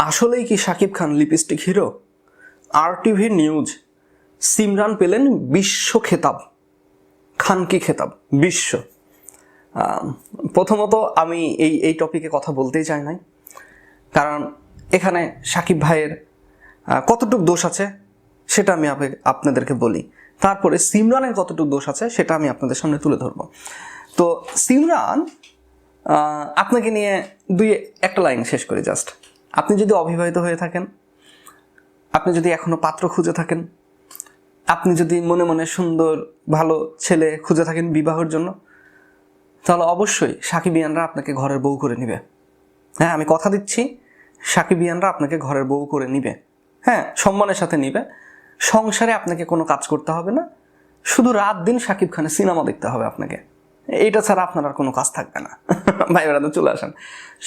আসলেই কি Shakib Khan lipstick hero? RTV news, Simran পেলেন বিশ্ব খেতাব। খান কি খেতাব বিশ্ব। প্রথমত আমি এই টপিকে কথা বলতেই চাই নাই, কারণ এখানে শাকিব ভাইয়ের কতটুকু দোষ আছে সেটা আমি আপনাদেরকে বলি, তারপরে সিমরানের কতটুকু দোষ আছে সেটা আমি আপনাদের সামনে তুলে ধরবো। তো সিমরান, আপনাকে নিয়ে একটা লাইন শেষ করি জাস্ট। আপনি যদি অবিবাহিত হয়ে থাকেন, আপনি যদি এখনো পাত্র খুঁজে থাকেন, আপনি যদি মনে মনে সুন্দর ভালো ছেলে খুঁজে থাকেন বিবাহের জন্য, তাহলে অবশ্যই সাকিবিয়ানরা আপনাকে ঘরের বউ করে নিবে। হ্যাঁ, আমি কথা দিচ্ছি, সাকিবিয়ানরা আপনাকে ঘরের বউ করে নিবে। হ্যাঁ, সম্মানের সাথে নিবে। সংসারে আপনাকে কোনো কাজ করতে হবে না, শুধু রাত দিন শাকিব খানের সিনেমা দেখতে হবে আপনাকে। এইটা ছাড়া আপনার আর কোনো কাজ থাকবে না। ভাই বেড়াতে চলে আসেন।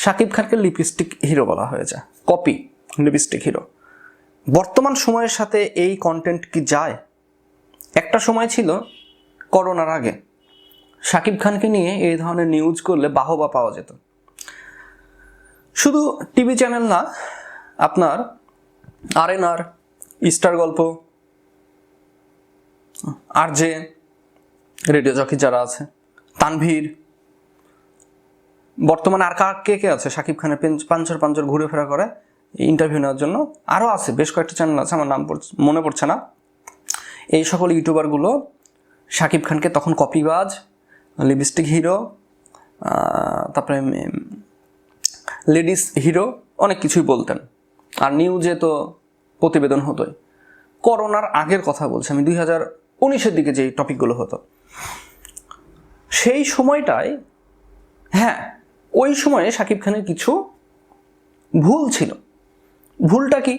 শাকিব খানকে লিপস্টিক হিরো বলা হয়েছে, কপি লিপস্টিক হিরো। বর্তমান সময়ের সাথে এই কন্টেন্ট কি যায়? একটা সময় ছিল করোনার আগে, শাকিব খানকে নিয়ে এই ধরনের নিউজ করলে বাহবা পাওয়া যেত। শুধু টিভি চ্যানেল না, আপনার RNR, স্টার গল্প, RJ, রেডিও জকি যারা আছে, তানভীর, বর্তমানে আর কে কে আছে শাকিব খানের পাঞ্চর ঘুরে ফেরা করে ইন্টারভিউ নেওয়ার জন্য, আরও আছে বেশ কয়েকটা চ্যানেল আছে, আমার নাম মনে পড়ছে না। এই সকল ইউটিউবারগুলো শাকিব খানকে তখন কপিবাজ, লিপস্টিক হিরো, তারপরে লেডিস হিরো, অনেক কিছুই বলতেন। আর নিউজে তো প্রতিবেদন হতোই। করোনার আগের কথা বলছি আমি, 2019-এর দিকে যে টপিকগুলো হতো সেই সময়টায়, হ্যাঁ, ওই সময়ে শাকিব খানের কিছু ভুল ছিল। ভুলটা কি?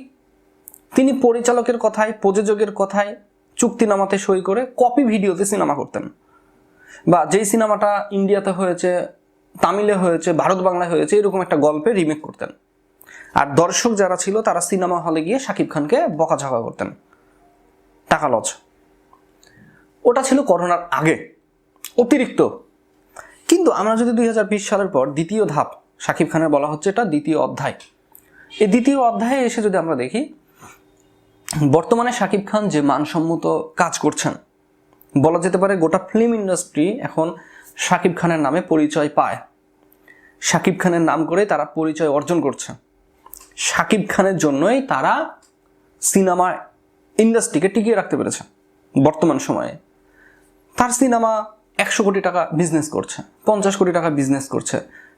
তিনি পরিচালকের কথায়, প্রযোজকের কথায় চুক্তিনামাতে সই করে কপি ভিডিওতে সিনেমা করতেন, বা যেই সিনেমাটা ইন্ডিয়াতে হয়েছে, তামিলে হয়েছে, ভারত বাংলায় হয়েছে, এরকম একটা গল্পে রিমেক করতেন। আর দর্শক যারা ছিল তারা সিনেমা হলে গিয়ে শাকিব খানকে বকাঝকা করতেন, টাকা লজ। ওটা ছিল করোনার আগে, অতিরিক্ত। কিন্তু আমরা যদি 2020 সালের পর দ্বিতীয় ধাপ শাকিব খানের বলা হচ্ছে, এটা দ্বিতীয় অধ্যায়, এই দ্বিতীয় অধ্যায়ে এসে যদি আমরা দেখি বর্তমানে শাকিব খান যে মানসম্মত কাজ করছেন, বলা যেতে পারে গোটা ফিল্ম ইন্ডাস্ট্রি এখন শাকিব খানের নামে পরিচয় পায়। শাকিব খানের নাম করে তারা পরিচয় অর্জন করছে। শাকিব খানের জন্যই তারা সিনেমা ইন্ডাস্ট্রিকে টিকিয়ে রাখতে পেরেছে। বর্তমান সময়ে তার সিনেমা 100 কোটি টাকা বিজনেস করছে, 50 কোটি টাকা বিজনেস করছে।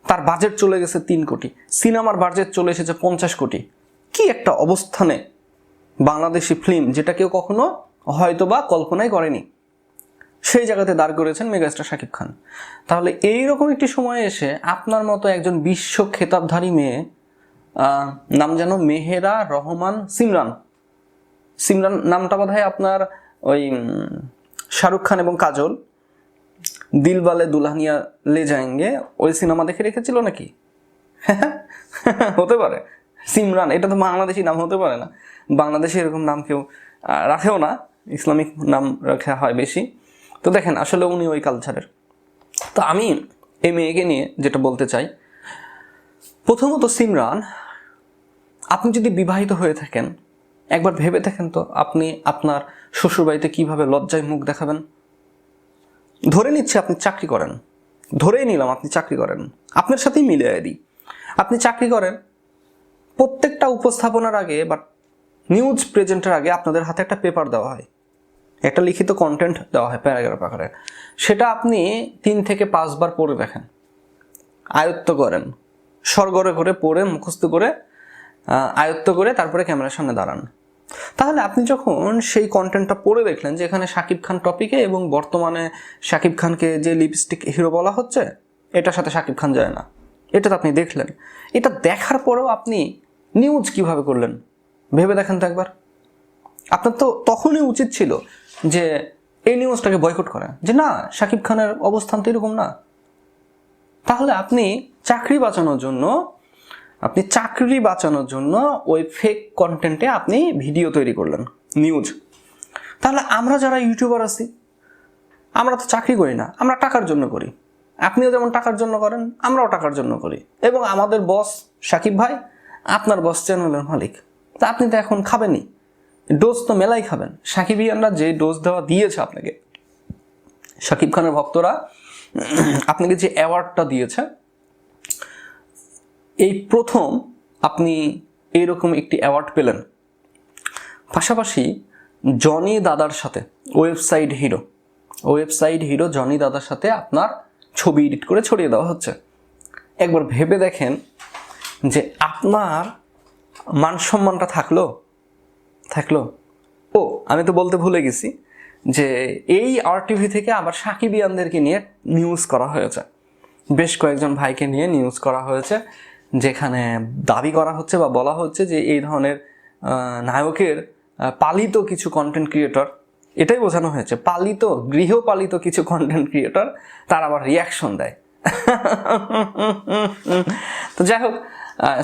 তার বাজেট চলে গেছে 3 কোটি, সিনেমার বাজেট চলে এসেছে 50 কোটি। কি একটা অবস্থানে বাংলাদেশি ফিল্ম, যেটা কেউ কখনো হয়তো বা কল্পনাই করেনি, সেই জায়গাতে দাঁড় করেছেন মেগাস্টার শাকিব খান। তাহলে এইরকম একটি সময়ে এসে আপনার মতো একজন বিশ্ব খেতাবধারী মেয়ে, নাম যেন মেহেরা রহমান সিমরান নামটা বোধহয় আপনার ওই শাহরুখ খান এবং কাজল দিলওয়ালে দুলহানিয়া লে যায়েঙ্গে ওই সিনেমা দেখে রেখেছিল নাকি? হতে পারে সিমরান, এটা তো বাংলাদেশি নাম হতে পারে না। বাংলাদেশে এরকম নাম কেউ রাখেও না, ইসলামিক নাম রাখা হয় বেশি। তো দেখেন, আসলে উনি ওই কালচারের। তো আমি এই মেয়েকে নিয়ে যেটা বলতে চাই, প্রথমত সিমরান, আপনি যদি বিবাহিত হয়ে থাকেন, একবার ভেবে দেখেন তো আপনি আপনার শ্বশুরবাড়িতে কিভাবে লজ্জায় মুখ দেখাবেন। ধরে নিচ্ছে আপনি চাকরি করেন, ধরেই নিলাম আপনি চাকরি করেন, আপনার সাথেই মিলিয়ে দিই, আপনি চাকরি করেন। প্রত্যেকটা উপস্থাপনার আগে বা নিউজ প্রেজেন্টের আগে আপনাদের হাতে একটা পেপার দেওয়া হয়, একটা লিখিত কন্টেন্ট দেওয়া হয় প্যারাগ্রাফ আকারে। সেটা আপনি 3 থেকে 5 বার পড়ে দেখেন, আয়ত্ত করেন, সরগরে করে পড়ে মুখস্থ করে আয়ত্ত করে তারপরে ক্যামেরার সামনে দাঁড়ান। তাহলে আপনি যখন সেই কন্টেন্টটা পড়ে দেখলেন যে এখানে শাকিব খান টপিকে এবং বর্তমানে শাকিব খানকে যে লিপস্টিক হিরো বলা হচ্ছে এটার সাথে শাকিব খান যায় না, এটা তো আপনি দেখলেন। এটা দেখার পরেও আপনি নিউজ কিভাবে করলেন ভেবে দেখেন তো একবার। আপনার তো তখনই উচিত ছিল যে এই নিউজটাকে বয়কট করেন, যে না, শাকিব খানের অবস্থান তো এরকম না। তাহলে আপনি চাকরি বাঁচানোর জন্য ওই ফেক কন্টেন্টে আপনি ভিডিও তৈরি করলেন, নিউজ। তাহলে আমরা যারা ইউটিউবার আছি, আমরা তো চাকরি করি না, আমরা টাকার জন্য করি। আপনিও যেমন টাকার জন্য করেন, আমরাও টাকার জন্য করি। এবং আমাদের বস শাকিব ভাই আপনার বস চ্যানেলের মালিক, তা আপনি তো এখন খাবেনই, ডোজ তো মেলাই খাবেন। সাকিবিয়ানরা যে ডোজ দেওয়া দিয়েছে আপনাকে, শাকিব খানের ভক্তরা আপনাকে যে অ্যাওয়ার্ডটা দিয়েছে, এই প্রথম আপনি এইরকম একটি অ্যাওয়ার্ড পেলেন। পাশাপাশি জনি দাদার সাথে, ওয়েবসাইট হিরো জনি দাদার সাথে আপনার ছবি এডিট করে ছড়িয়ে দেওয়া হচ্ছে। একবার ভেবে দেখেন যে আপনার মান সম্মানটা থাকলো। ও আমি তো বলতে ভুলে গেছি যে এই RTV থেকে আবার সাকিবিয়ানদেরকে নিয়ে নিউজ করা হয়েছে, বেশ কয়েকজন ভাইকে নিয়ে নিউজ করা হয়েছে, যেখানে দাবি করা হচ্ছে বা বলা হচ্ছে যে এই ধরনের নায়কের পালিত কিছু কন্টেন্ট ক্রিয়েটর, এটাই বোঝানো হয়েছে, গৃহপালিত কিছু কন্টেন্ট ক্রিয়েটর তার আবার রিয়াকশন দেয়। তো যাই হোক,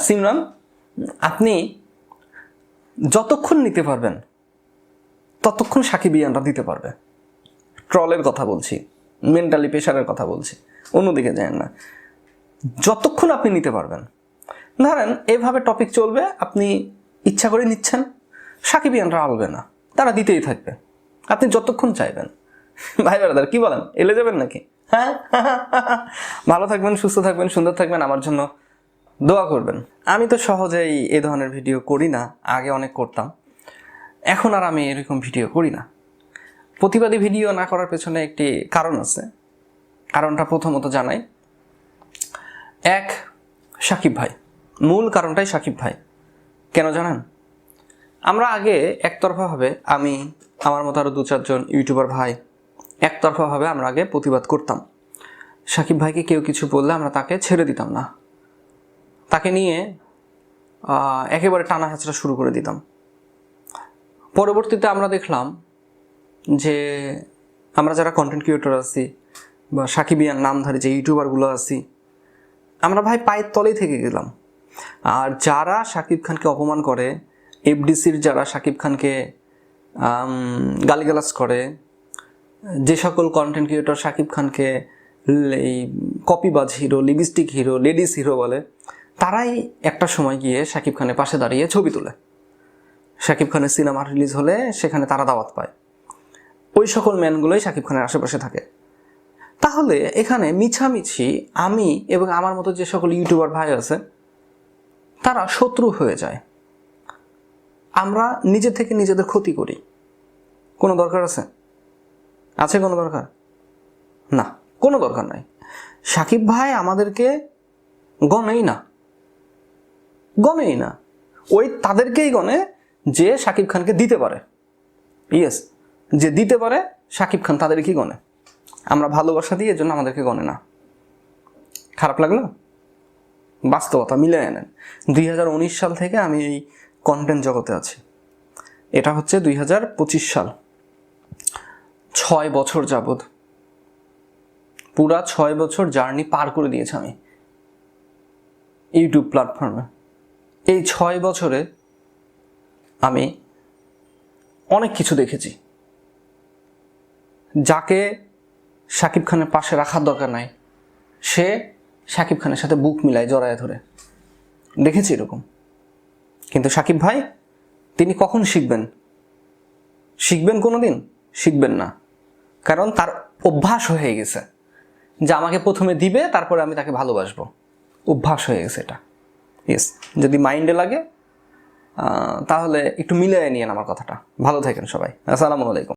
সিমরান, আপনি যতক্ষণ নিতে পারবেন ততক্ষণ সাকিবিয়ানরা দিতে পারবে। ট্রলের কথা বলছি, মেন্টালি প্রেশারের কথা বলছি, অন্যদিকে যায় না। যতক্ষণ আপনি নিতে পারবেন, ধরেন এভাবে টপিক চলবে, আপনি ইচ্ছা করে নিচ্ছেন, সাকিবিয়ানরা আলবে না, তারা দিতেই থাকবে, আপনি যতক্ষণ চাইবেন। ভাই ব্রাদার, কি বলেন, এলে যাবেন নাকি? হ্যাঁ, ভালো থাকবেন, সুস্থ থাকবেন, সুন্দর থাকবেন, আমার জন্য দোয়া করবেন। আমি তো সহজেই এ ধরনের ভিডিও করি না, আগে অনেক করতাম, এখন আর আমি এরকম ভিডিও করি না। প্রতিবাদী ভিডিও না করার পেছনে একটি কারণ আছে। কারণটা প্রথমত জানাই, এক, সাকিব ভাই, মূল কারণটাই সাকিব ভাই। কেন জানেন? আমরা আগে একতরফাভাবে, আমার মতো আরও 2-4 জন ইউটিউবার ভাই একতরফাভাবে আমরা আগে প্রতিবাদ করতাম। সাকিব ভাইকে কেউ কিছু বললে আমরা তাকে ছেড়ে দিতাম না, তাকে নিয়ে একেবারে টানা হেঁচড়া শুরু করে দিতাম। পরবর্তীতে আমরা দেখলাম যে আমরা যারা কন্টেন্ট ক্রিয়েটর আছি বা সাকিবিয়ান নামধারী যে ইউটিউবারগুলো আছি, আমরা ভাই পায়ের তলেই থেকে গেলাম। আর যারা সাকিব খানকে অপমান করে, FDCর যারা সাকিব খানকে গালিগালাজ করে, যে সকল কন্টেন্ট ক্রিয়েটর সাকিব খানকে এই কপিবাজ hero, lipstick hero, ladies hero বলে, তারাই একটা সময় গিয়ে সাকিব খানের পাশে দাঁড়িয়ে ছবি তোলে। সাকিব খানের সিনেমা রিলিজ হলে সেখানে তারা দাওয়াত পায়। ওই সকল ম্যানগুলোই সাকিব খানের আশেপাশে থাকে। তাহলে এখানে মিছামিছি আমি এবং আমার মতো যে সকল ইউটিউবার ভাই আছে, তারা শত্রু হয়ে যায়। আমরা নিজে থেকে নিজেদের ক্ষতি করি। কোনো দরকার আছে? কোনো দরকার? না, কোনো দরকার নাই। সাকিব ভাই আমাদেরকে গণেই না, ওই তাদেরকেই গণে যে সাকিব খানকে দিতে পারে। ইয়েস, যে দিতে পারে সাকিব খান তাদেরকেই গণে। আমরা ভালোবাসা দিই, এজন্য আমাদেরকে গণে না। খারাপ লাগলো? বাস্তবতা মিলে নেন। 2019 সাল থেকে আমি এই কন্টেন্ট জগতে আছি। এটা হচ্ছে 2025 সাল। 6 বছর যাবৎ, পুরা 6 বছর জার্নি পার করে দিয়েছি আমি ইউটিউব প্ল্যাটফর্মে। এই 6 বছরে আমি অনেক কিছু দেখেছি। যাকে সাকিব খানের পাশে রাখার দরকার নাই, সে সাকিব খানের সাথে বুক মিলায় জড়ায় ধরে দেখেছি এরকম। কিন্তু সাকিব ভাই, তিনি কখন শিখবেন? কোনোদিন শিখবেন না, কারণ তার অভ্যাস হয়ে গেছে যে আমাকে প্রথমে দিবে, তারপরে আমি তাকে ভালোবাসবো। অভ্যাস হয়ে গেছে এটা। ইয়েস, যদি মাইন্ডে লাগে তাহলে একটু মিলিয়ে নিয়েন আমার কথাটা। ভালো থাকেন সবাই। আসসালামু আলাইকুম।